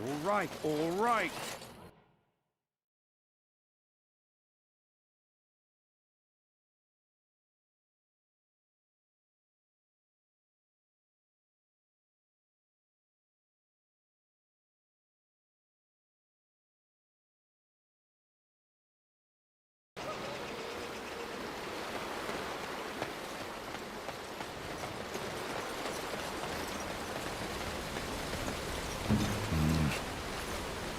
All right, all right.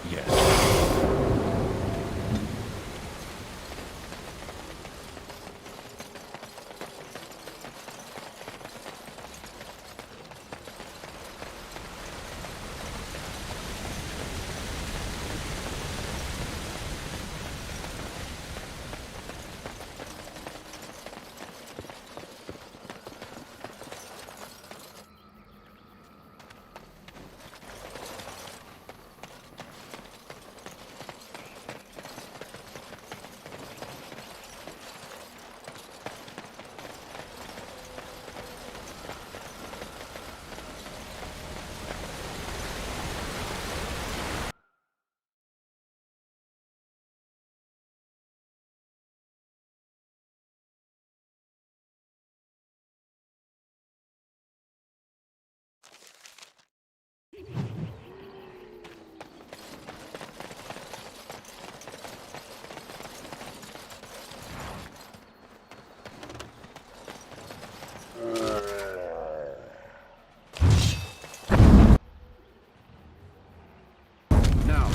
Yes. Now,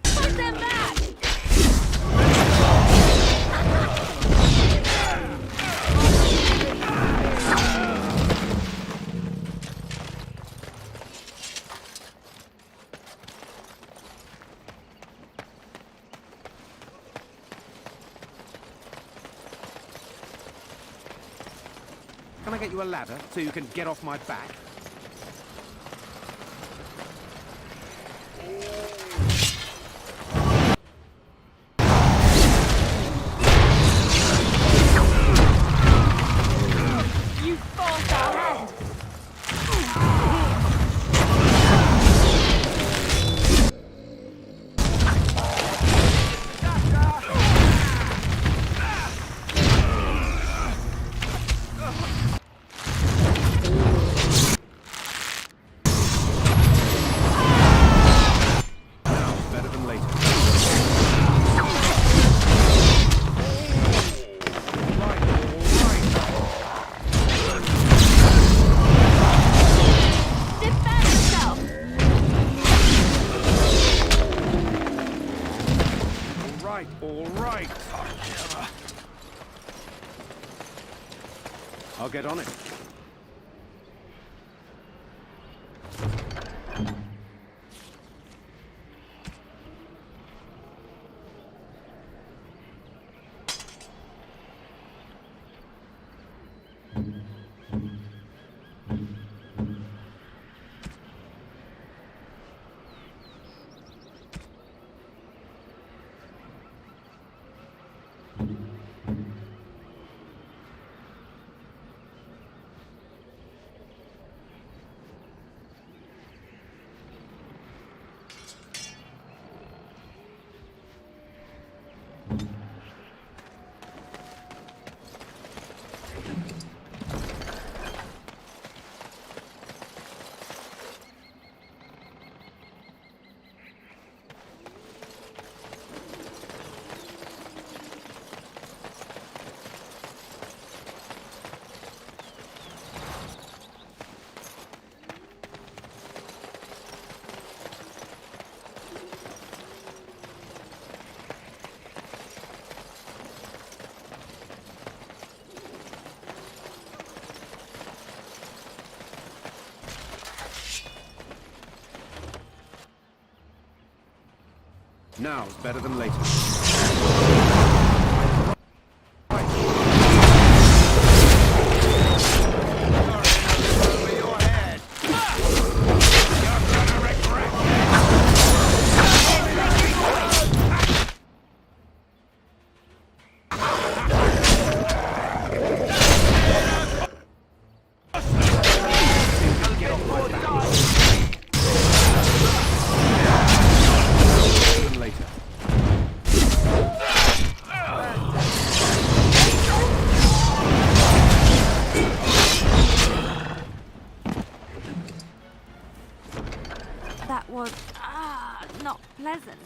Put them back! can I get you a ladder so you can get off my back? You forced our hand! Now, better than later. Right, all right. Defend yourself! All right, all right. I'll get on it. Now's better than later. present.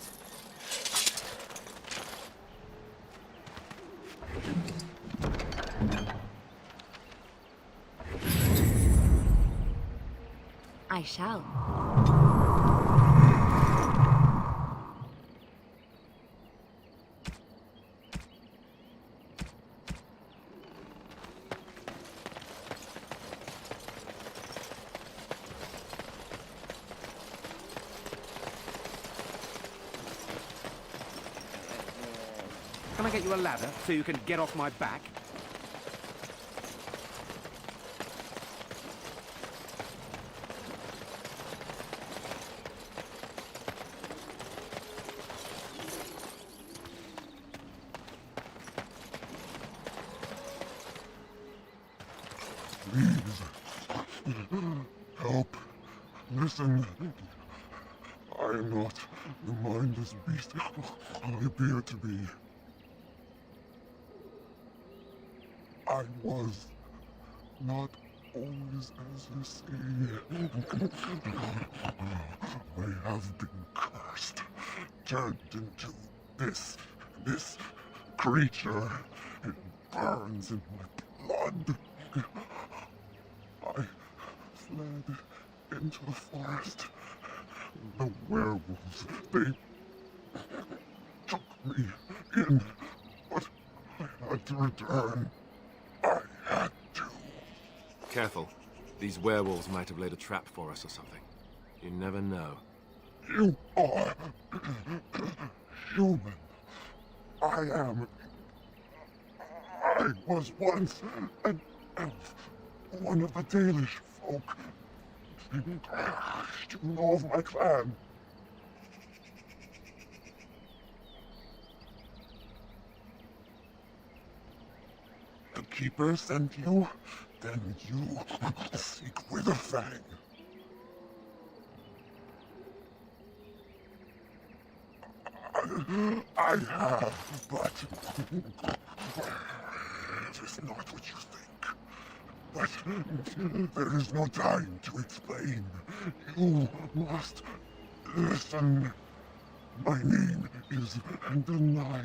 I shall. Can I get you a ladder so you can get off my back? Please, help, listen. I am not the mindless beast I appear to be. I was not always as you say. I have been cursed, turned into this creature. It burns in my blood. I fled into the forest. The werewolves, they took me in, but I had to return. I had to. Careful. These werewolves might have laid a trap for us or something. You never know. You are human. I was once an elf, one of the Dalish folk. You know of my clan. The Keeper sent you? Then you seek Witherfang. I have, but it is not what you think. But there is no time to explain. You must listen. My name is Delilah.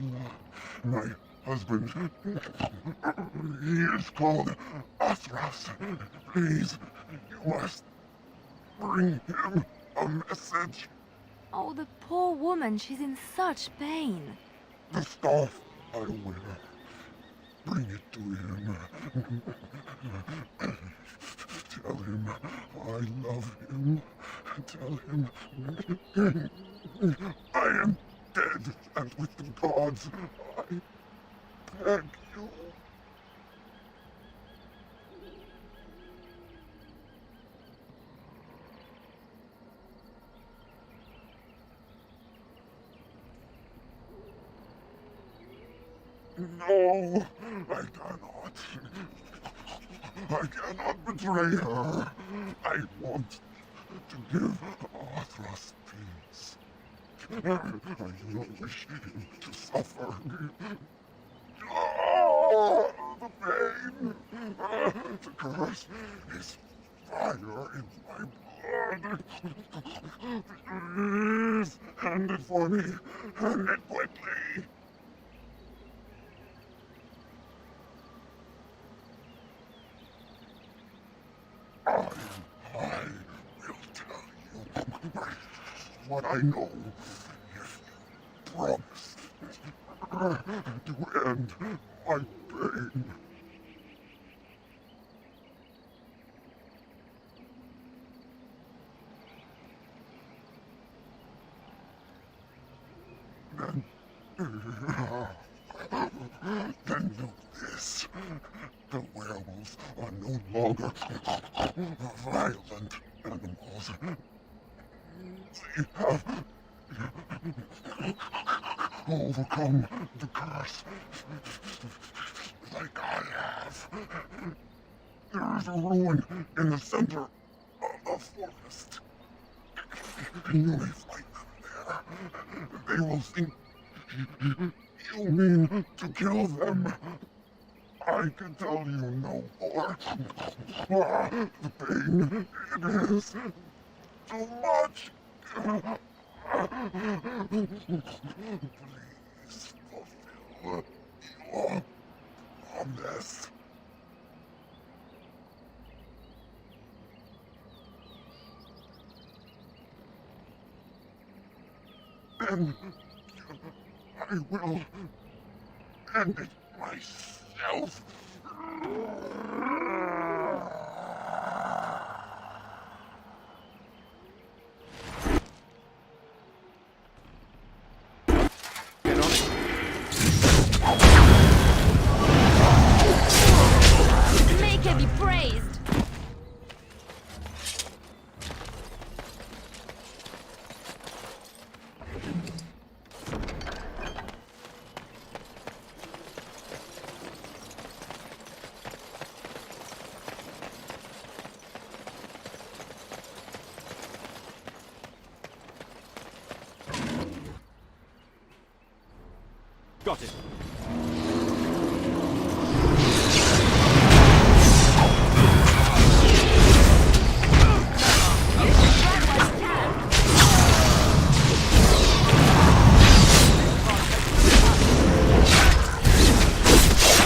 My husband, he is called Athras. Please, you must bring him a message. Oh, the poor woman, she's in such pain. The staff I wear. Bring it to him. Tell him I love him. Tell him I am dead and with the gods. I beg you. No, I cannot. I cannot betray her. I want to give Arthras peace. I don't wish him to suffer. Oh, the pain. The curse is fire in my blood. Please, hand it for me. Hand it quickly. I will tell you what I know if you promise to end my pain. Then know this. The werewolves are no longer violent animals. They have overcome the curse like I have. There is a ruin in the center of the forest. You may find them there. They will think you mean to kill them. I can tell you no more. The pain, it is too much. Please fulfill your promise. Then I will end it myself. Get on it. Make her be praised. Got it.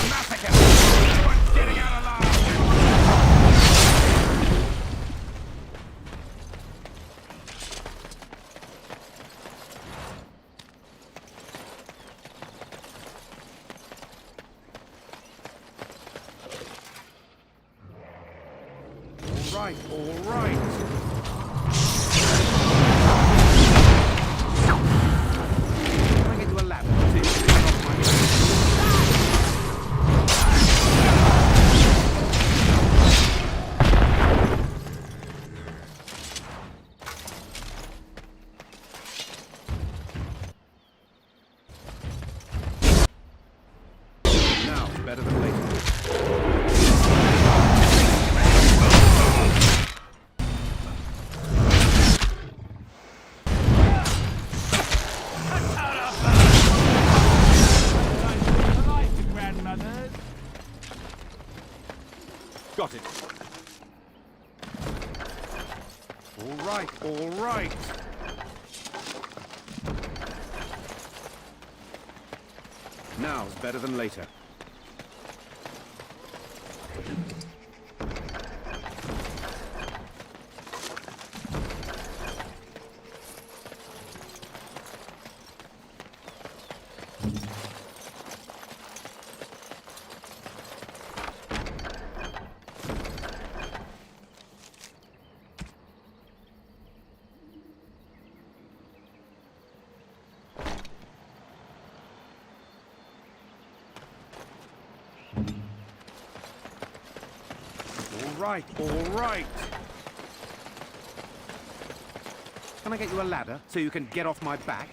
Massacre! Everyone's getting out alive! All right. Can I get you a ladder so you can get off my Now, better than later. Got it. All right. Now's better than later. All right. Can I get you a ladder so you can get off my back?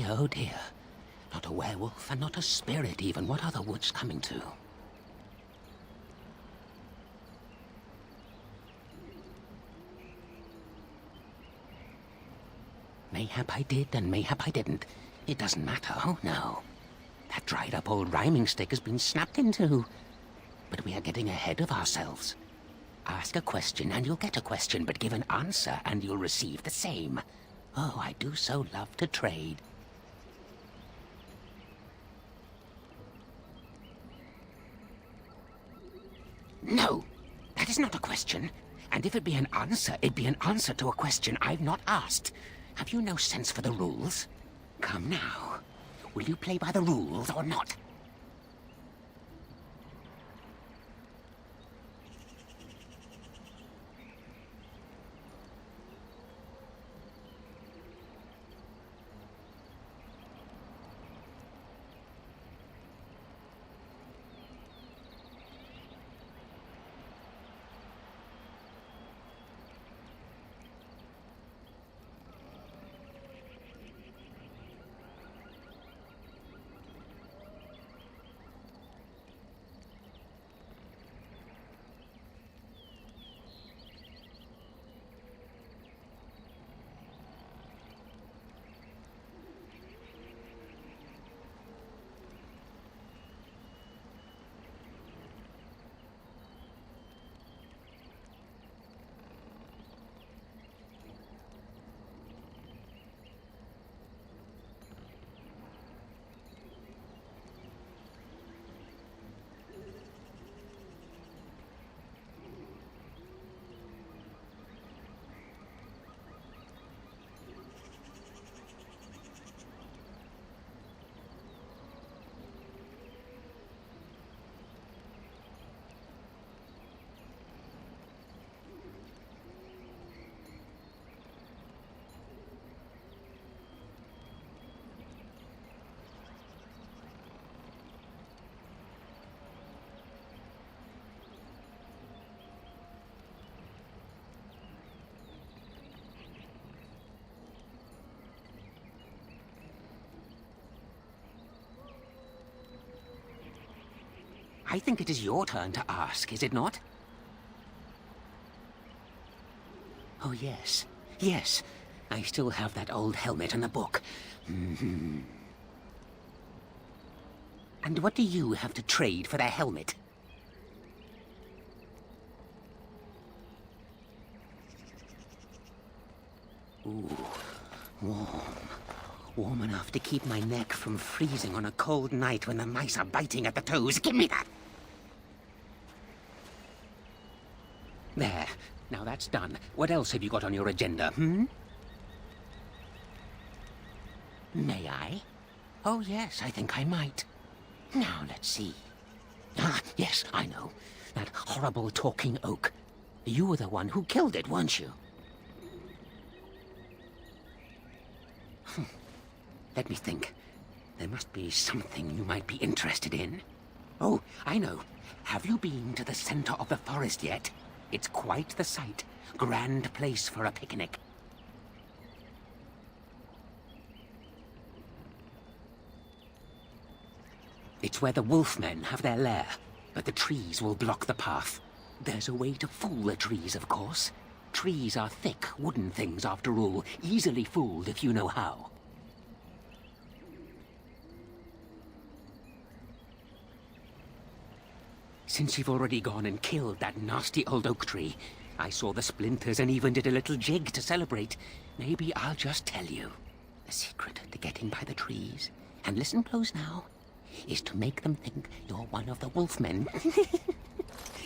Oh dear. Not a werewolf and not a spirit even. What are the woods coming to? Mayhap I did and mayhap I didn't. It doesn't matter, oh no. That dried up old rhyming stick has been snapped in two. But we are getting ahead of ourselves. Ask a question and you'll get a question, but give an answer and you'll receive the same. Oh, I do so love to trade. No, that is not a question. And if it be an answer, it'd be an answer to a question I've not asked. Have you no sense for the rules? Come now. Will you play by the rules or not? I think it is your turn to ask, is it not? Oh, yes. Yes. I still have that old helmet and the book. And what do you have to trade for the helmet? Ooh, warm. Warm enough to keep my neck from freezing on a cold night when the mice are biting at the toes. Give me that! There. Now that's done. What else have you got on your agenda, May I? Oh, yes, I think I might. Now, let's see. Ah, yes, I know. That horrible talking oak. You were the one who killed it, weren't you? Let me think. There must be something you might be interested in. Oh, I know. Have you been to the center of the forest yet? It's quite the sight. Grand place for a picnic. It's where the wolfmen have their lair, but the trees will block the path. There's a way to fool the trees, of course. Trees are thick, wooden things, after all, easily fooled if you know how. Since you've already gone and killed that nasty old oak tree, I saw the splinters and even did a little jig to celebrate. Maybe I'll just tell you. The secret to getting by the trees, and listen close now, is to make them think you're one of the wolfmen.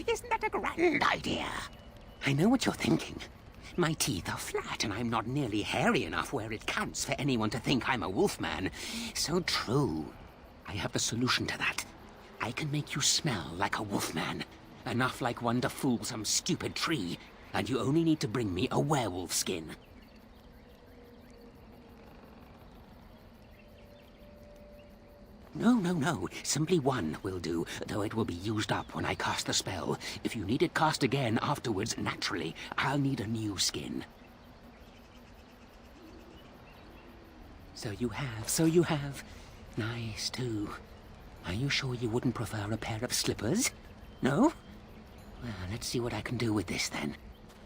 Isn't that a grand idea? I know what you're thinking. My teeth are flat and I'm not nearly hairy enough where it counts for anyone to think I'm a wolfman. So true. I have the solution to that. I can make you smell like a wolfman. Enough like one to fool some stupid tree. And you only need to bring me a werewolf skin. No. Simply one will do, though it will be used up when I cast the spell. If you need it cast again afterwards, naturally, I'll need a new skin. So you have. Nice, too. Are you sure you wouldn't prefer a pair of slippers? No? Well, let's see what I can do with this, then.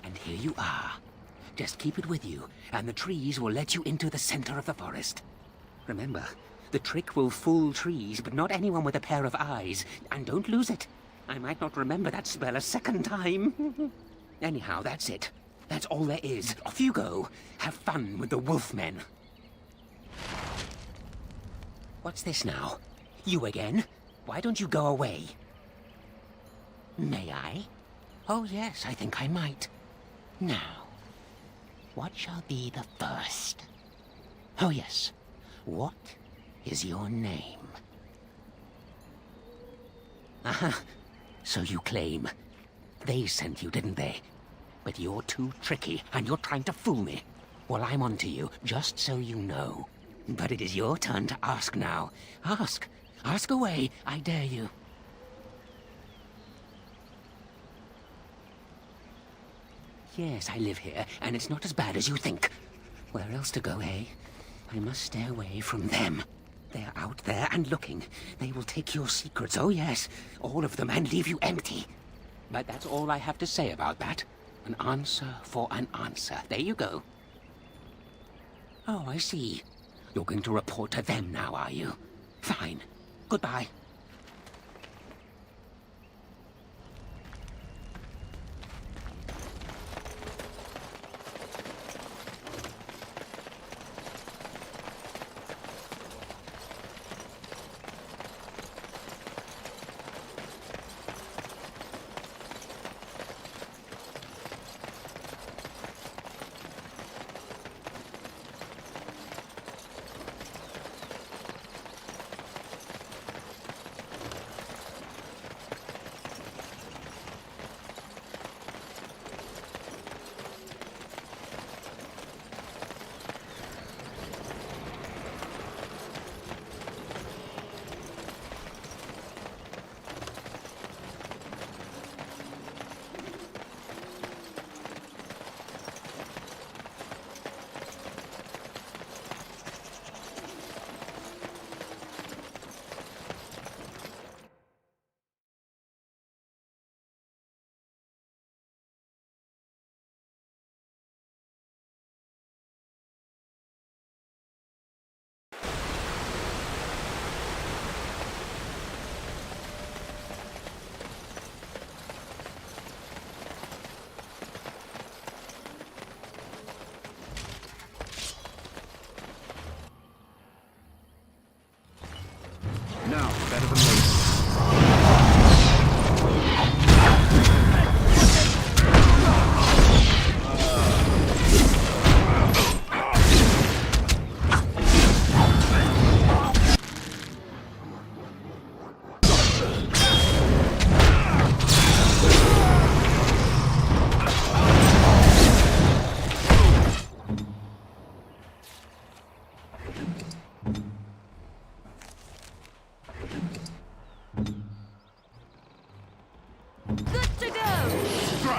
And here you are. Just keep it with you, and the trees will let you into the center of the forest. Remember, the trick will fool trees, but not anyone with a pair of eyes. And don't lose it. I might not remember that spell a second time. Anyhow, that's it. That's all there is. Off you go. Have fun with the wolfmen. What's this now? You again? Why don't you go away? May I? Oh, yes, I think I might. Now, what shall be the first? Oh, yes. What is your name? Aha, so you claim. They sent you, didn't they? But you're too tricky, and you're trying to fool me. Well, I'm on to you, just so you know. But it is your turn to ask now. Ask. Ask away, I dare you. Yes, I live here, and it's not as bad as you think. Where else to go, eh? I must stay away from them. They're out there and looking. They will take your secrets, oh yes, all of them, and leave you empty. But that's all I have to say about that. An answer for an answer. There you go. Oh, I see. You're going to report to them now, are you? Fine. Goodbye.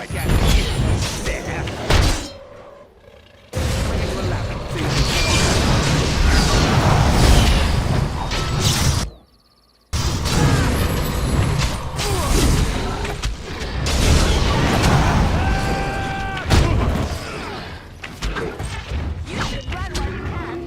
I get it. There. Bring it to a lab and see if we can- You should run while you can.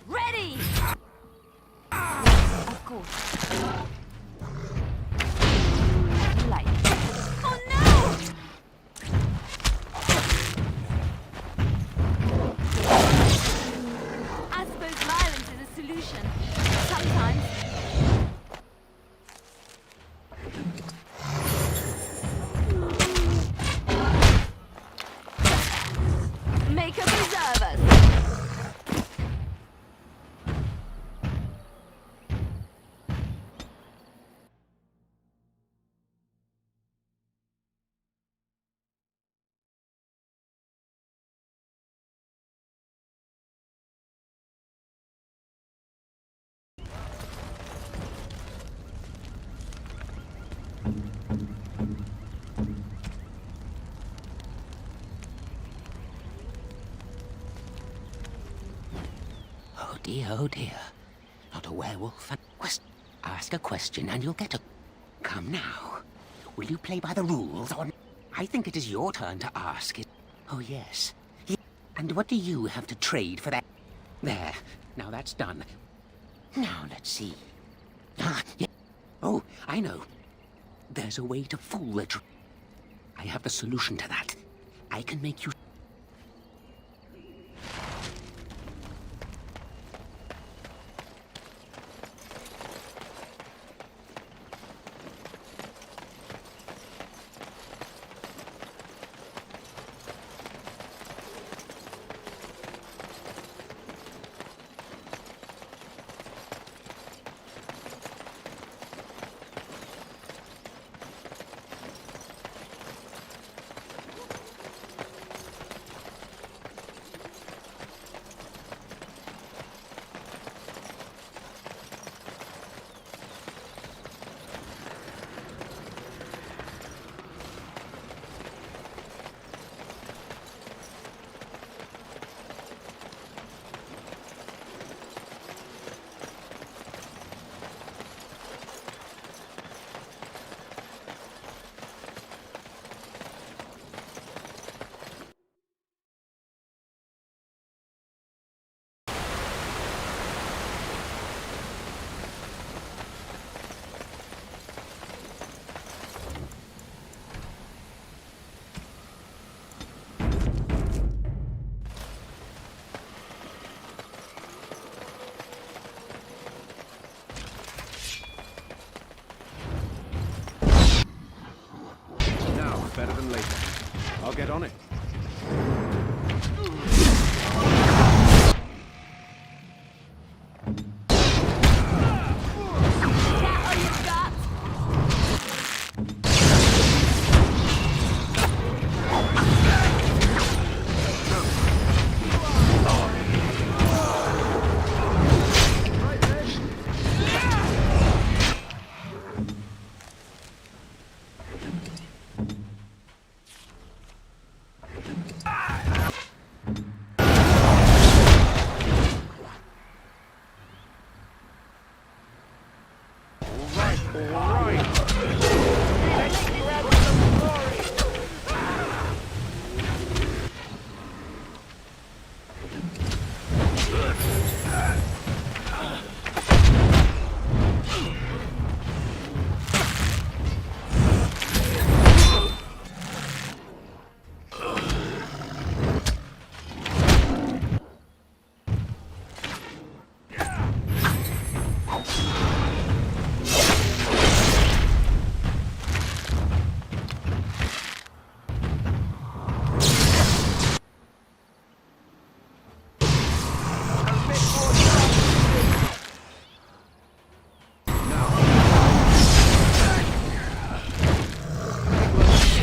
Ready! Of course. Light. Oh no! I suppose violence is a solution. Sometimes. Make her preserve us. Oh dear. Not a werewolf. Ask a question and you'll get a... Come now. Will you play by the rules or... I think it is your turn to ask it. Oh, yes. And what do you have to trade for that? There. Now that's done. Now let's see. Yeah. Oh, I know. There's a way to fool the... I have the solution to that. I can make you... Better than later. I'll get on it.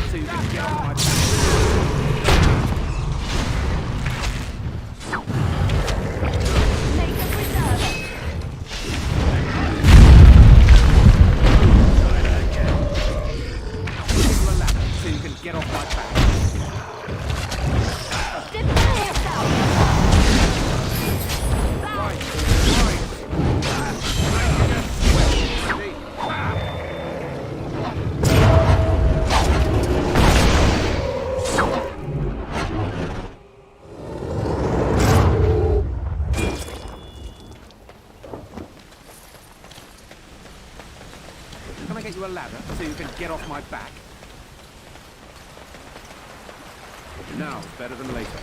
So you can get off my back. Make a preserve. Into a ladder so you can get off my back. Defend yourself. Right. Can I get you a ladder so you can get off my back? Now, better than later.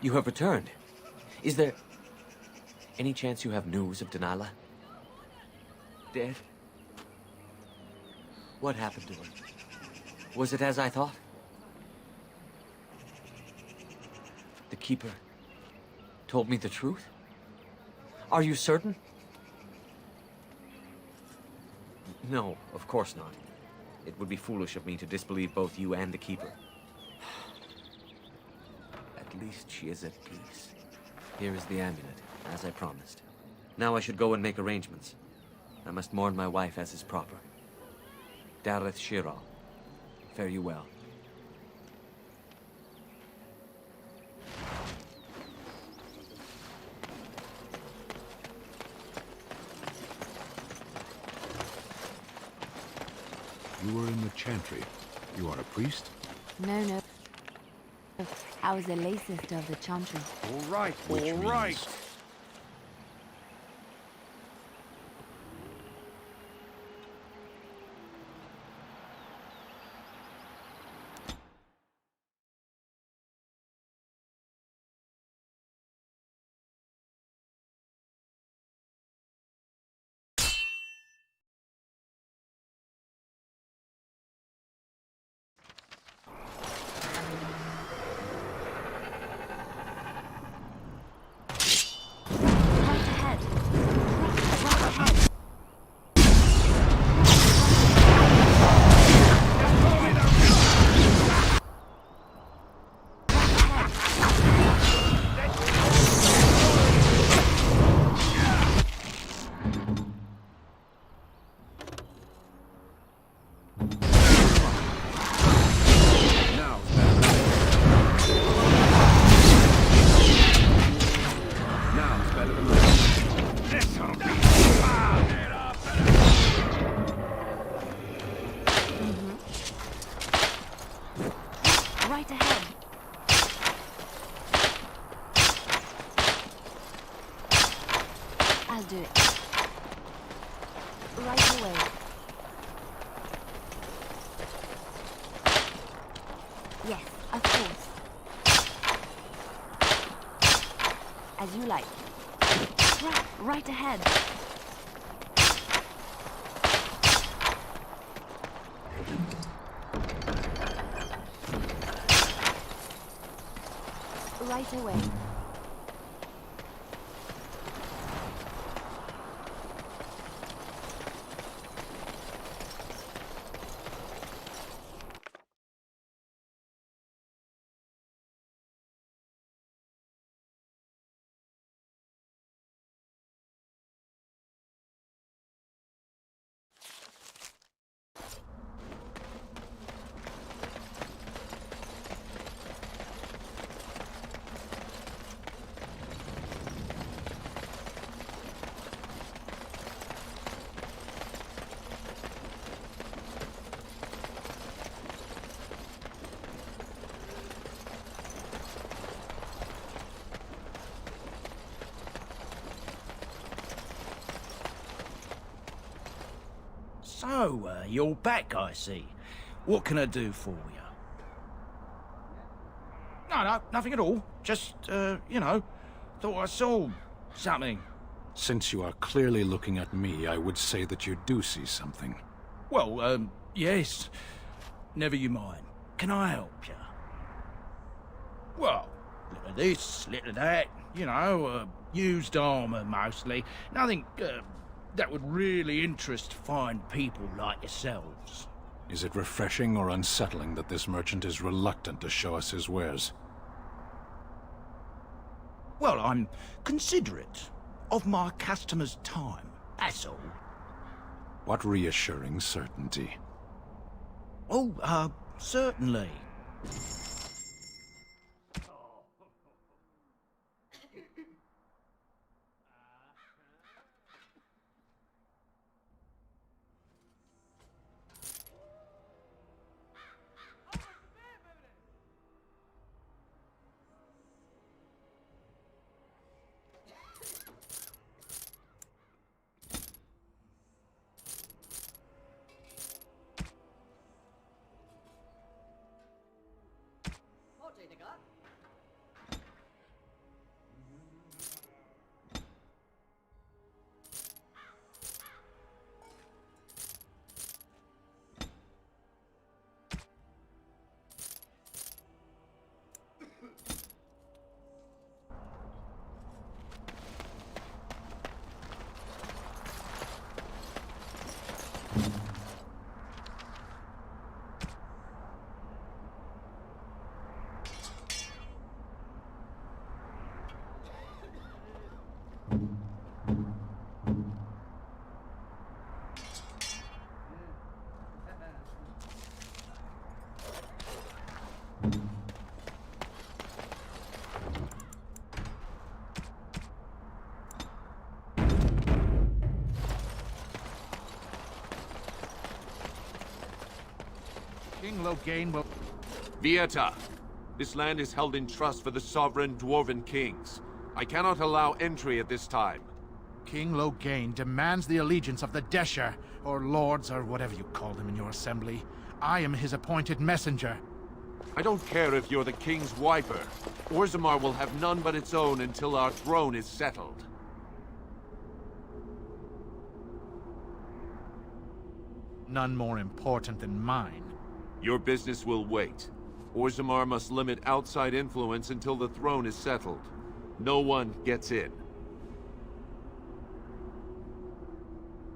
You have returned. Is there any chance you have news of Delilah? Dead? What happened to her? Was it as I thought? The Keeper told me the truth? Are you certain? No, of course not. It would be foolish of me to disbelieve both you and the Keeper. At least she is at peace. Here is the amulet, as I promised. Now I should go and make arrangements. I must mourn my wife as is proper. Dareth Shirah, fare you well. You were in the chantry. You are a priest? No, no. I was a lay sister of the chantry. All right, Which all means- right. Right ahead. Right ahead. Now, it's better than later. This'll be Right ahead. I'll do it. Right away. Yes, of course. As you like. Right ahead. Right away. So, you're back, I see. What can I do for you? No, nothing at all. Just, you know, thought I saw something. Since you are clearly looking at me, I would say that you do see something. Well, yes. Never you mind. Can I help you? Well, little of this, little of that. You know, used armor mostly. Nothing, that would really interest fine people like yourselves. Is it refreshing or unsettling that this merchant is reluctant to show us his wares? Well, I'm considerate of my customers' time, that's all. What reassuring certainty. Oh, certainly. King Loghain will... Vieta, this land is held in trust for the sovereign dwarven kings. I cannot allow entry at this time. King Loghain demands the allegiance of the Desher, or lords, or whatever you call them in your assembly. I am his appointed messenger. I don't care if you're the king's wiper. Orzammar will have none but its own until our throne is settled. None more important than mine. Your business will wait. Orzammar must limit outside influence until the throne is settled. No one gets in.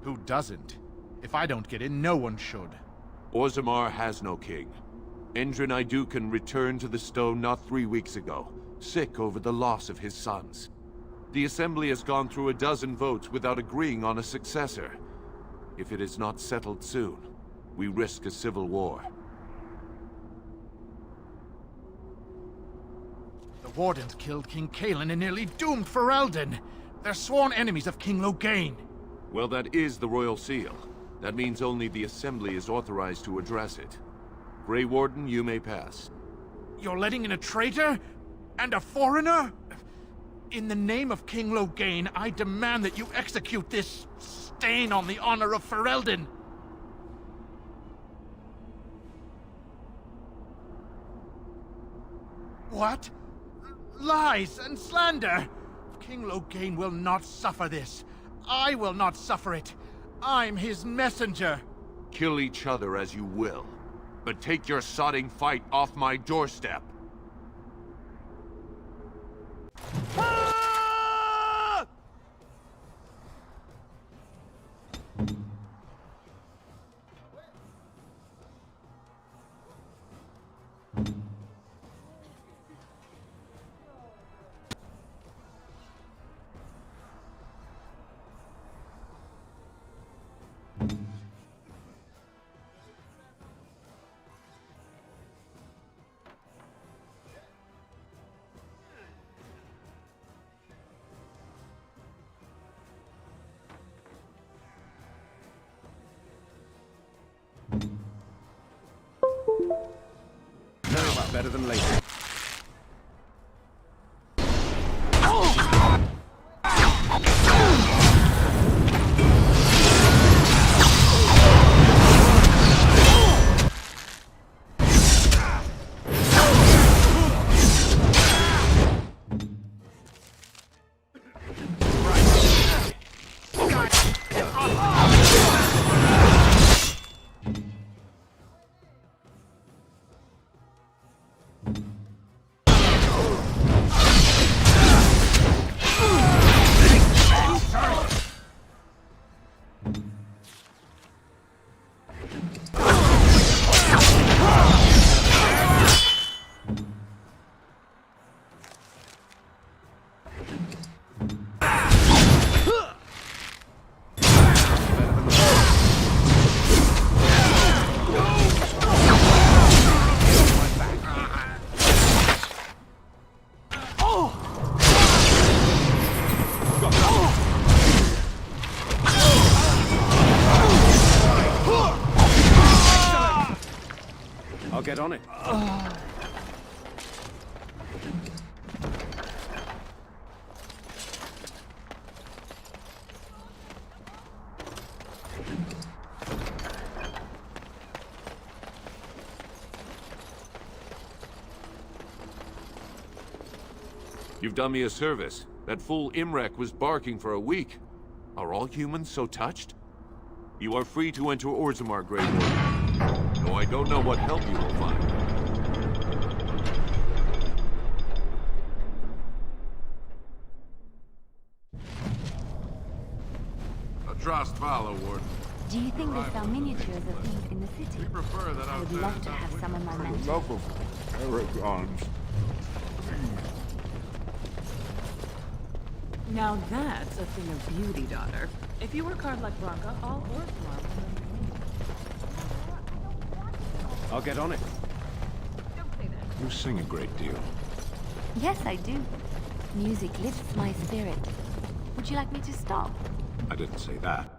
Who doesn't? If I don't get in, no one should. Orzammar has no king. Endrin Idukan returned to the stone not 3 weeks ago, sick over the loss of his sons. The Assembly has gone through a dozen votes without agreeing on a successor. If it is not settled soon, we risk a civil war. The Wardens killed King Cailan and nearly doomed Ferelden. They're sworn enemies of King Loghain. Well, that is the Royal Seal. That means only the Assembly is authorized to address it. Grey Warden, you may pass. You're letting in a traitor? And a foreigner? In the name of King Loghain, I demand that you execute this stain on the honor of Ferelden. What? Lies and slander! King Loghain will not suffer this. I will not suffer it. I'm his messenger. Kill each other as you will, but take your sodding fight off my doorstep. Ah! Now, better than later. I'll get on it. You've done me a service. That fool Imrek was barking for a week. Are all humans so touched? You are free to enter Orzammar, Grey Warden. Though I don't know what help you will find. Adrast Vala, Warden. Do you think they sell miniatures of these in the city? Prefer that I would love to have some on my mantle. Enough of Aragons. Now that's a thing of beauty, daughter. If you were carved like Bronca, all Orzammar I'll get on it. Don't say that. You sing a great deal. Yes, I do. Music lifts my spirit. Would you like me to stop? I didn't say that.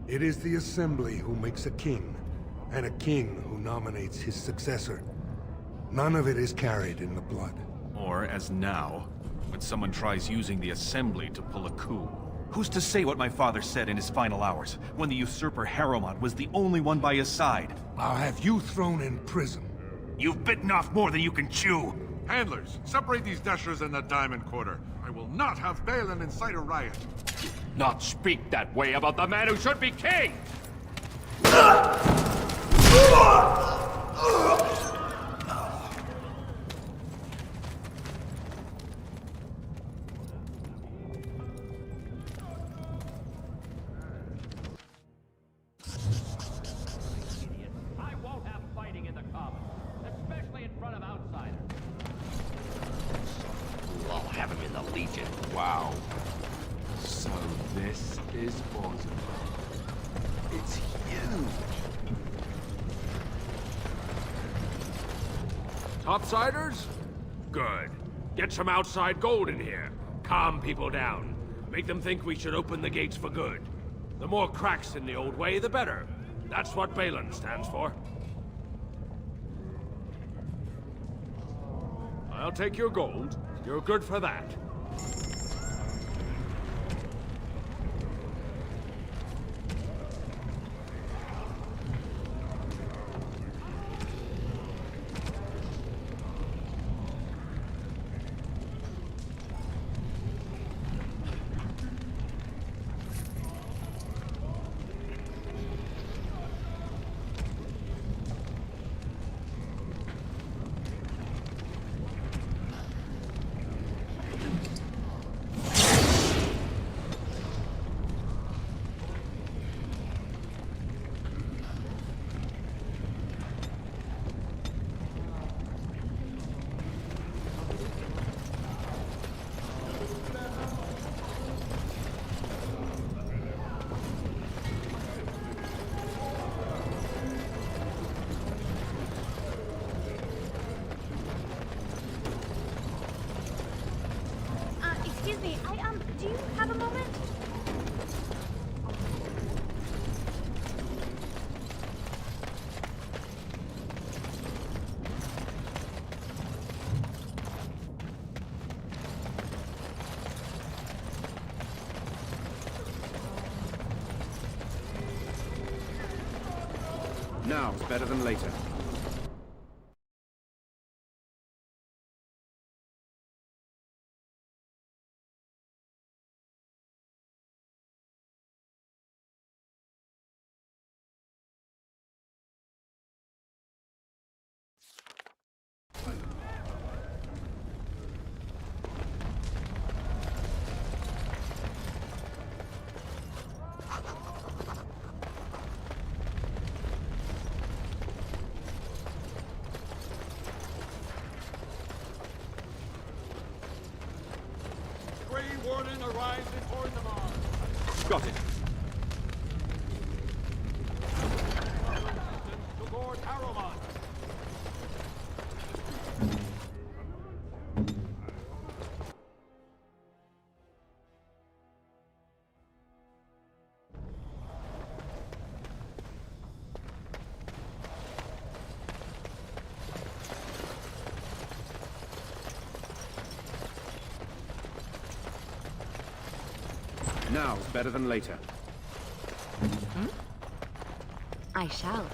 It is the Assembly who makes a king, and a king who nominates his successor. None of it is carried in the blood. Or, as now, when someone tries using the Assembly to pull a coup. Who's to say what my father said in his final hours, when the usurper Harrowmont was the only one by his side? I'll have you thrown in prison. You've bitten off more than you can chew! Handlers, separate these dashers in the Diamond Quarter. I will not have Balin incite a riot. Not speak that way about the man who should be king! I won't have fighting in the Commons, especially in front of outsiders. We'll all have him in the Legion. Wow. So this is awesome. It's huge. Topsiders? Good. Get some outside gold in here. Calm people down. Make them think we should open the gates for good. The more cracks in the old way, the better. That's what Balin stands for. I'll take your gold. You're good for that. Excuse me, do you have a moment? Now's better than later. Warden arrives before the march. Got it. To Lord Harrowmont. Now's better than later. I shall.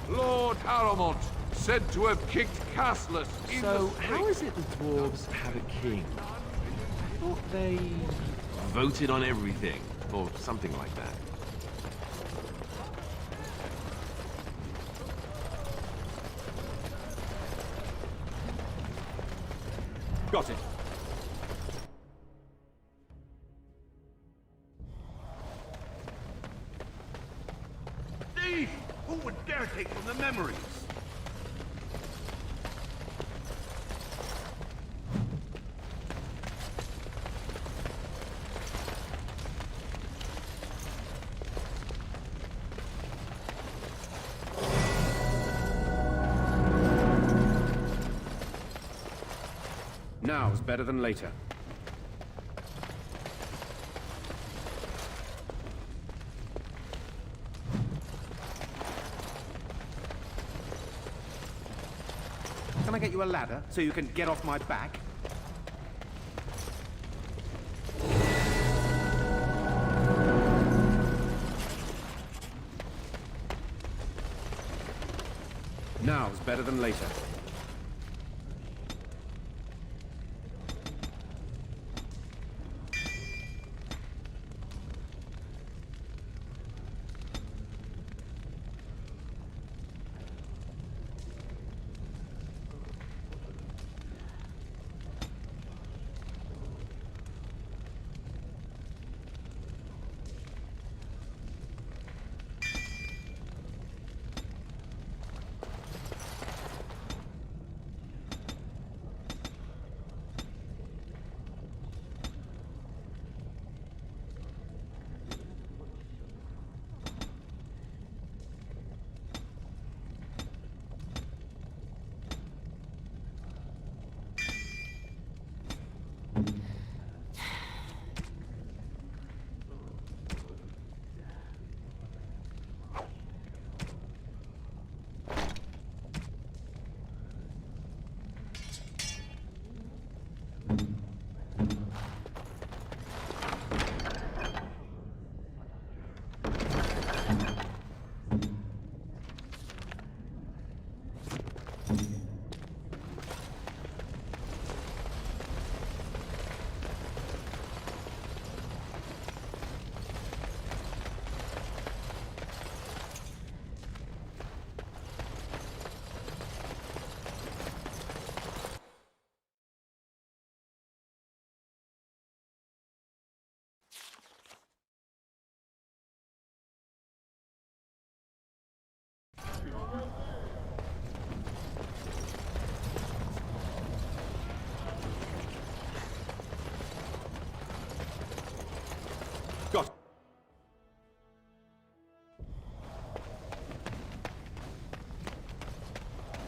Lord Harrowmont, said to have kicked Castless in So, the street. how is it the dwarves have a king? I thought they voted on everything, or something like that. Got it. Thief! Who would dare take from the memories? Now's better than later. you a ladder so you can get off my back? Now's better than later.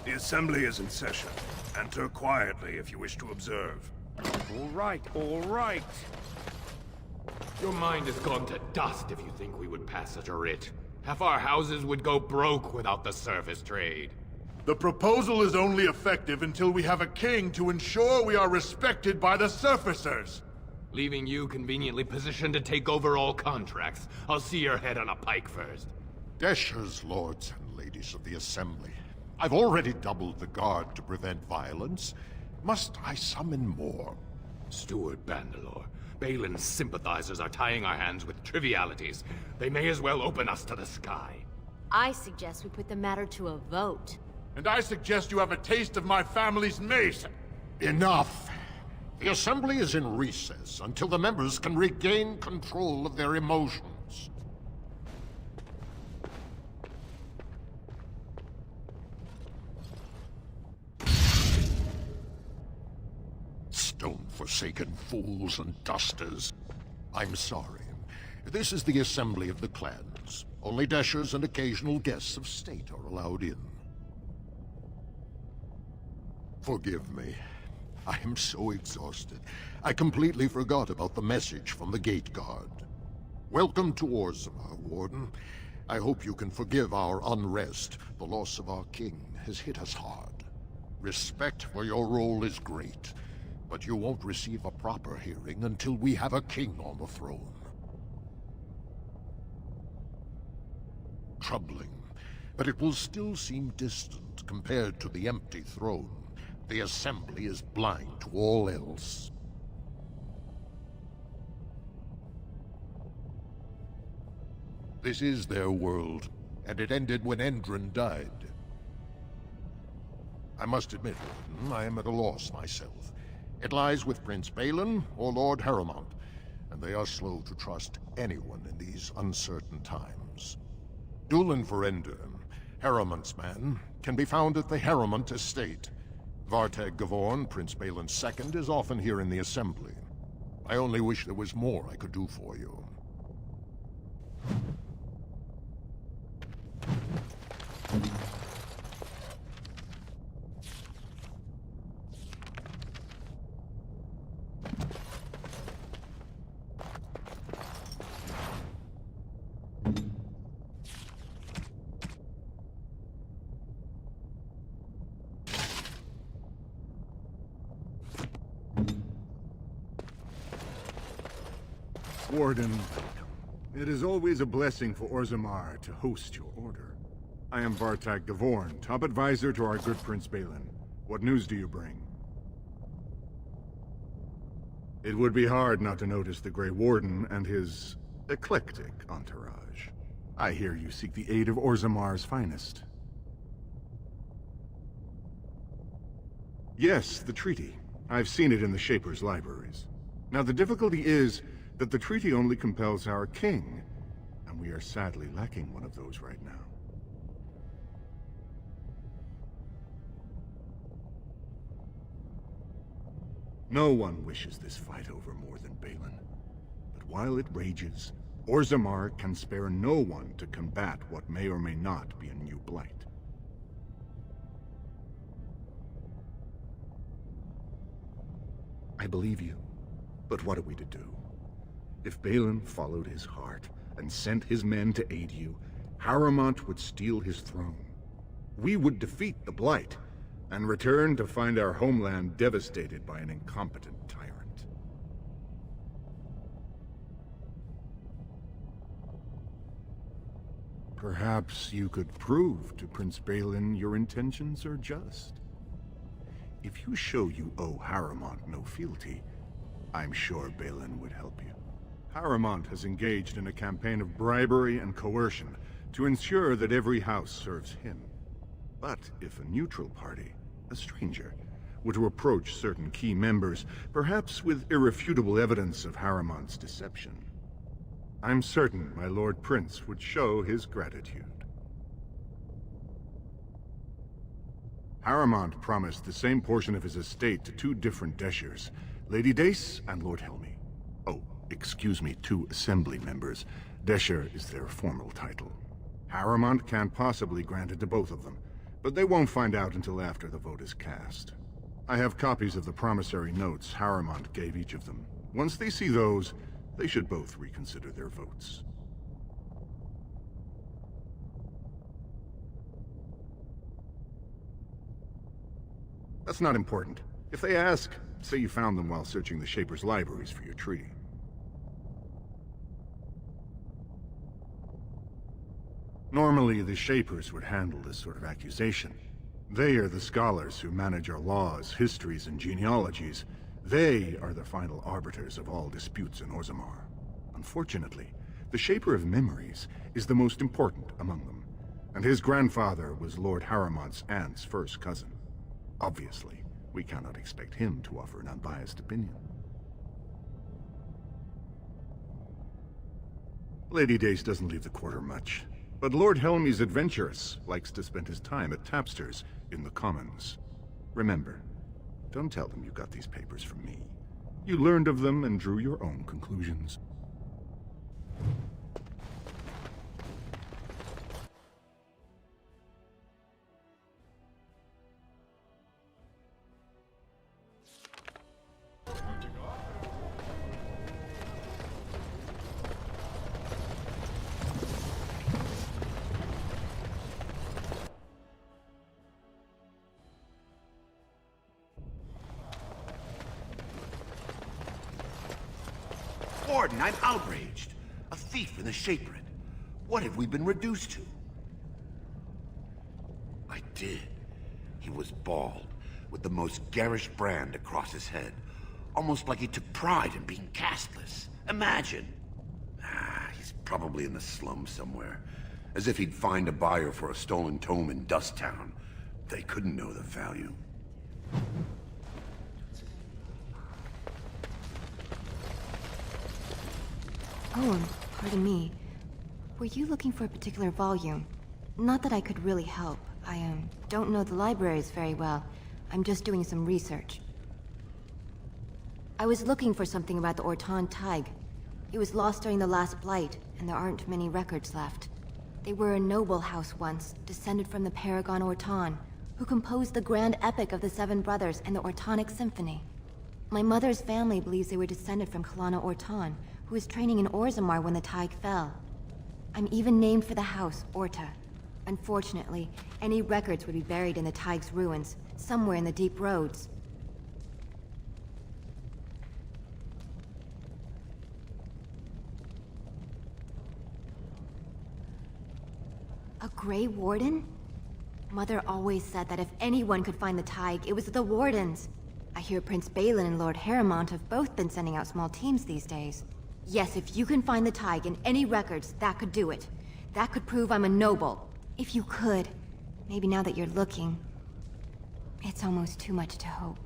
The Assembly is in session. Enter quietly if you wish to observe. All right, all right. Your mind has gone to dust if you think we would pass such a writ. Half our houses would go broke without the service trade. The proposal is only effective until we have a king to ensure we are respected by the surfacers. Leaving you conveniently positioned to take over all contracts. I'll see your head on a pike first. Deshers, lords and ladies of the Assembly. I've already doubled the guard to prevent violence. Must I summon more? Steward Bandalore, Balin's sympathizers are tying our hands with trivialities. They may as well open us to the sky. I suggest we put the matter to a vote. And I suggest you have a taste of my family's mace. Enough! The Assembly is in recess until the members can regain control of their emotions. Stone-forsaken fools and dusters. I'm sorry. This is the Assembly of the Clans. Only Deshers and occasional guests of state are allowed in. Forgive me. I am so exhausted. I completely forgot about the message from the gate guard. Welcome to Orzama, Warden. I hope you can forgive our unrest. The loss of our king has hit us hard. Respect for your role is great, but you won't receive a proper hearing until we have a king on the throne. Troubling, but it will still seem distant compared to the empty throne. The Assembly is blind to all else. This is their world, and it ended when Endron died. I must admit, Warden, I am at a loss myself. It lies with Prince Balin or Lord Harrowmont, and they are slow to trust anyone in these uncertain times. Dulin Ferender, Harrowmont's man, can be found at the Harrowmont estate. Vartag Gavorn, Prince Balin's second, is often here in the Assembly. I only wish there was more I could do for you. Warden, it is always a blessing for Orzammar to host your order. I am Vartak Gavorn, top advisor to our good Prince Balin. What news do you bring? It would be hard not to notice the Grey Warden and his eclectic entourage. I hear you seek the aid of Orzammar's finest. Yes, the treaty. I've seen it in the Shaper's libraries. Now the difficulty is that the treaty only compels our king, and we are sadly lacking one of those right now. No one wishes this fight over more than Balin. But while it rages, Orzammar can spare no one to combat what may or may not be a new blight. I believe you, but what are we to do? If Balin followed his heart and sent his men to aid you, Harrowmont would steal his throne. We would defeat the Blight, and return to find our homeland devastated by an incompetent tyrant. Perhaps you could prove to Prince Balin your intentions are just. If you show you owe Harrowmont no fealty, I'm sure Balin would help you. Harrowmont has engaged in a campaign of bribery and coercion to ensure that every house serves him. But if a neutral party, a stranger, were to approach certain key members, perhaps with irrefutable evidence of Harrowmont's deception, I'm certain my Lord Prince would show his gratitude. Harrowmont promised the same portion of his estate to two different Deshers, Lady Dace and Lord Helmy. Oh, excuse me, two Assembly members. Desher is their formal title. Harrowmont can't possibly grant it to both of them, but they won't find out until after the vote is cast. I have copies of the promissory notes Harrowmont gave each of them. Once they see those, they should both reconsider their votes. That's not important. If they ask, say you found them while searching the Shaper's libraries for your treaty. Normally, the Shapers would handle this sort of accusation. They are the scholars who manage our laws, histories, and genealogies. They are the final arbiters of all disputes in Orzammar. Unfortunately, the Shaper of Memories is the most important among them, and his grandfather was Lord Harrowmont's aunt's first cousin. Obviously, we cannot expect him to offer an unbiased opinion. Lady Dace doesn't leave the quarter much. But Lord Helmy's adventurous, likes to spend his time at tapsters in the Commons. Remember, don't tell them you got these papers from me. You learned of them and drew your own conclusions. Warden, I'm outraged. A thief in a shaperate. What have we been reduced to? I did. He was bald, with the most garish brand across his head. Almost like he took pride in being castless. Imagine! He's probably in the slums somewhere. As if he'd find a buyer for a stolen tome in Dust Town. They couldn't know the value. Oh, pardon me. Were you looking for a particular volume? Not that I could really help. I, don't know the libraries very well. I'm just doing some research. I was looking for something about the Orton Tig. It was lost during the last Blight, and there aren't many records left. They were a noble house once, descended from the Paragon Orton, who composed the grand epic of the Seven Brothers and the Ortonic Symphony. My mother's family believes they were descended from Kalana Orton, who was training in Orzammar when the Tig fell. I'm even named for the house, Orta. Unfortunately, any records would be buried in the Tig's ruins, somewhere in the deep roads. Grey Warden? Mother always said that if anyone could find the Tig, it was the Wardens. I hear Prince Balin and Lord Harrowmont have both been sending out small teams these days. Yes, if you can find the Tig in any records, that could do it. That could prove I'm a noble. If you could. Maybe now that you're looking. It's almost too much to hope.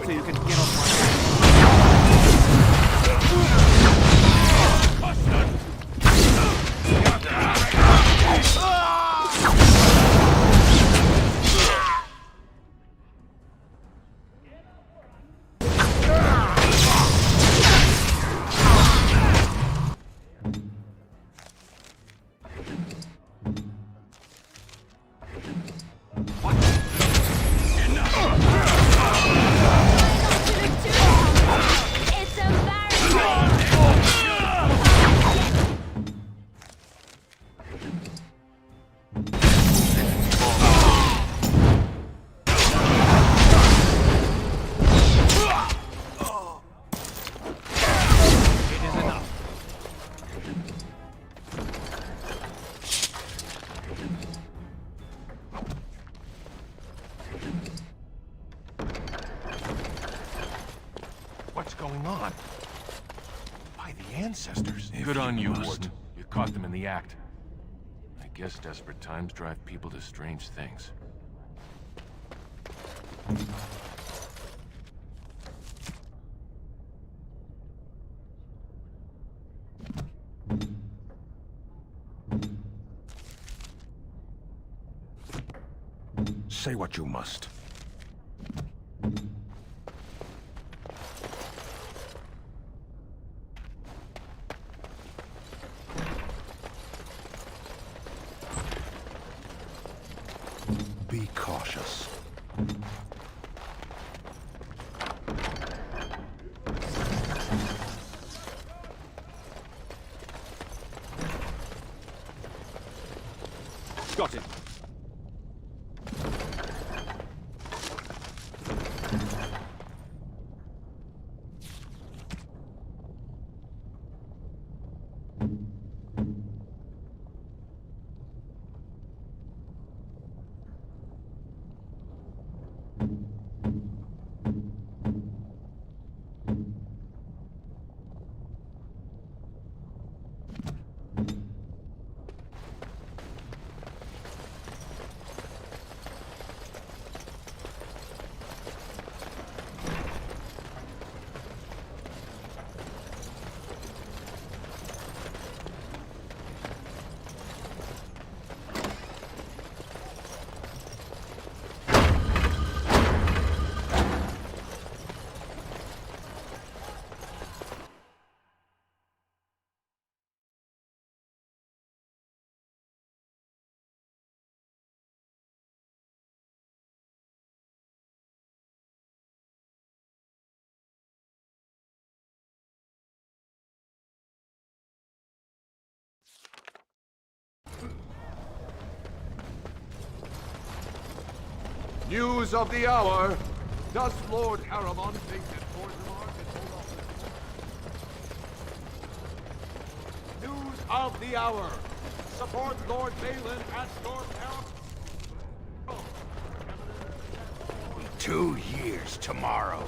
So you can get off my What's going on? By the ancestors. Good on you, Warden. You caught them in the act. I guess desperate times drive people to strange things. Say what you must. Be cautious. Got it. News of the hour. Does Lord Harriman think that Mortimer can hold off? News of the hour. Support Lord Balin at Lord Harriman. 2 years tomorrow.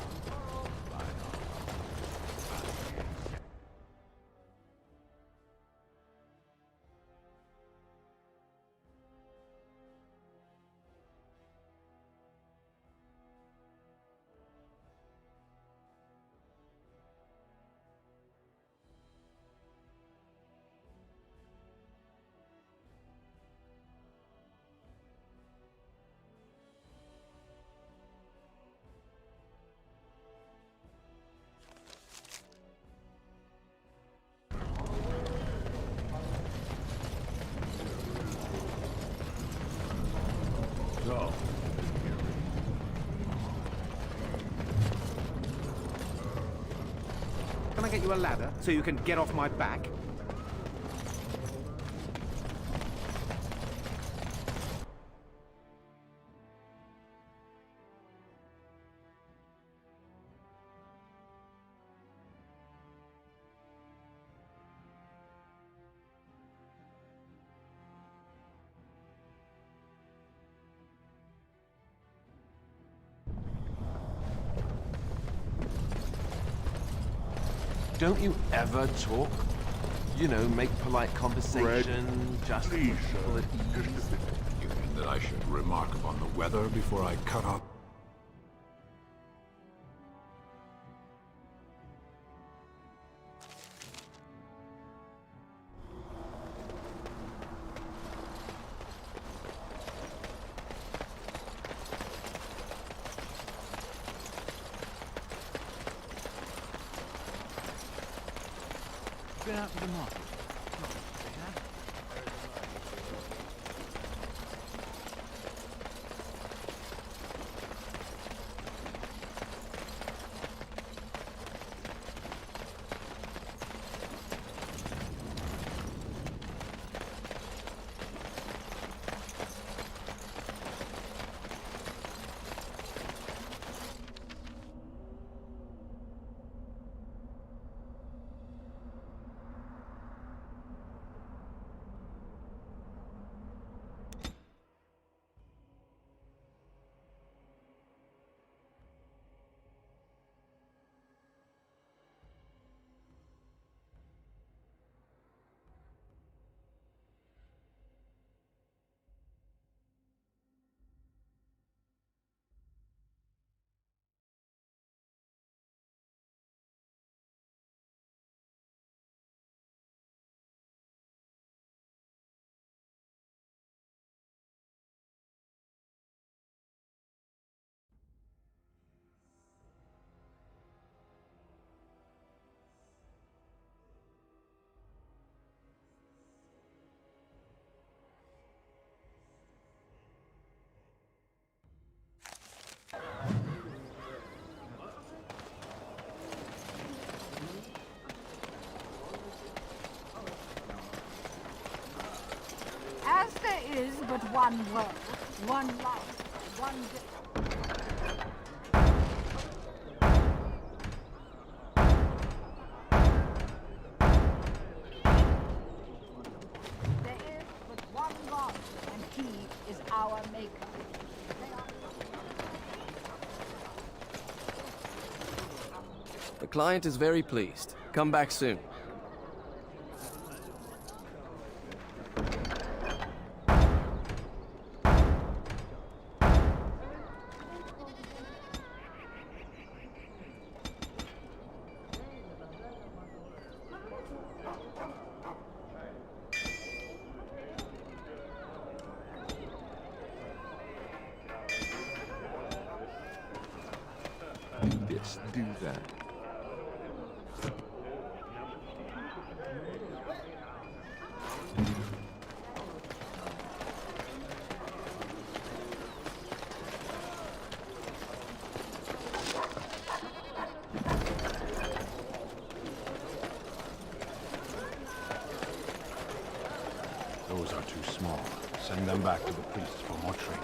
So, Can I get you a ladder so you can get off my back? Don't you ever talk? You know, make polite conversation, just please, people at ease. you mean that I should remark upon the weather before I cut off? Been out to the market. As there is but one world, one life, one There is but one God, and He is our Maker. The client is very pleased. Come back soon. This, do that. Those are too small. Send them back to the priests for more trading.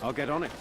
I'll get on it.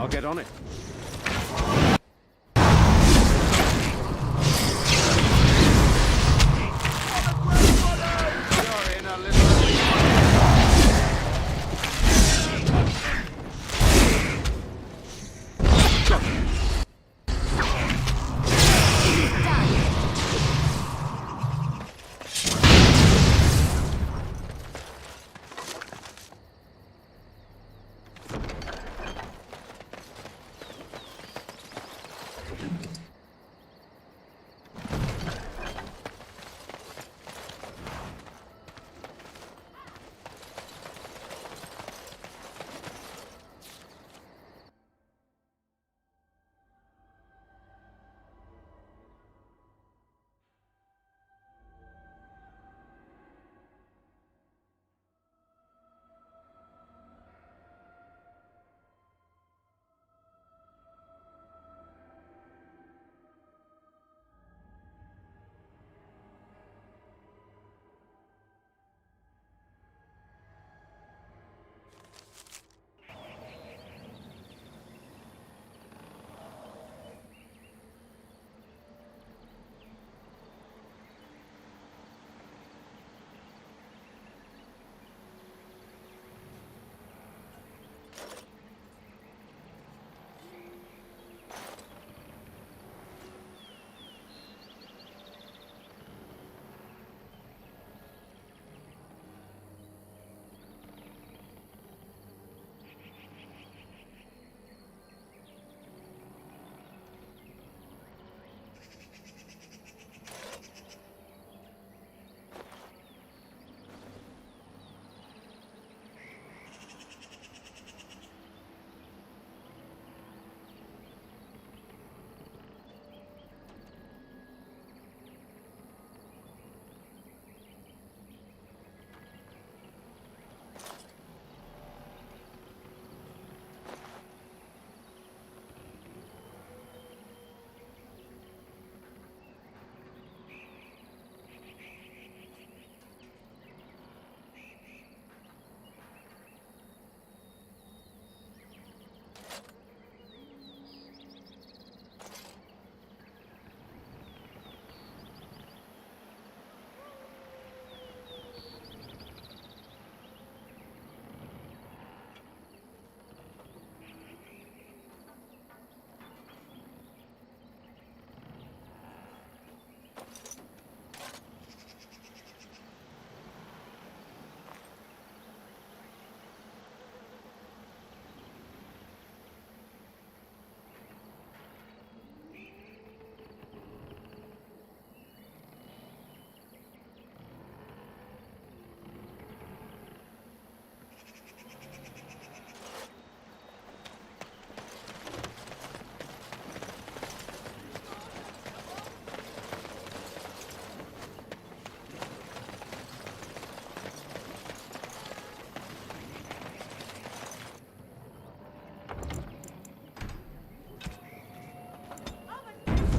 I'll get on it.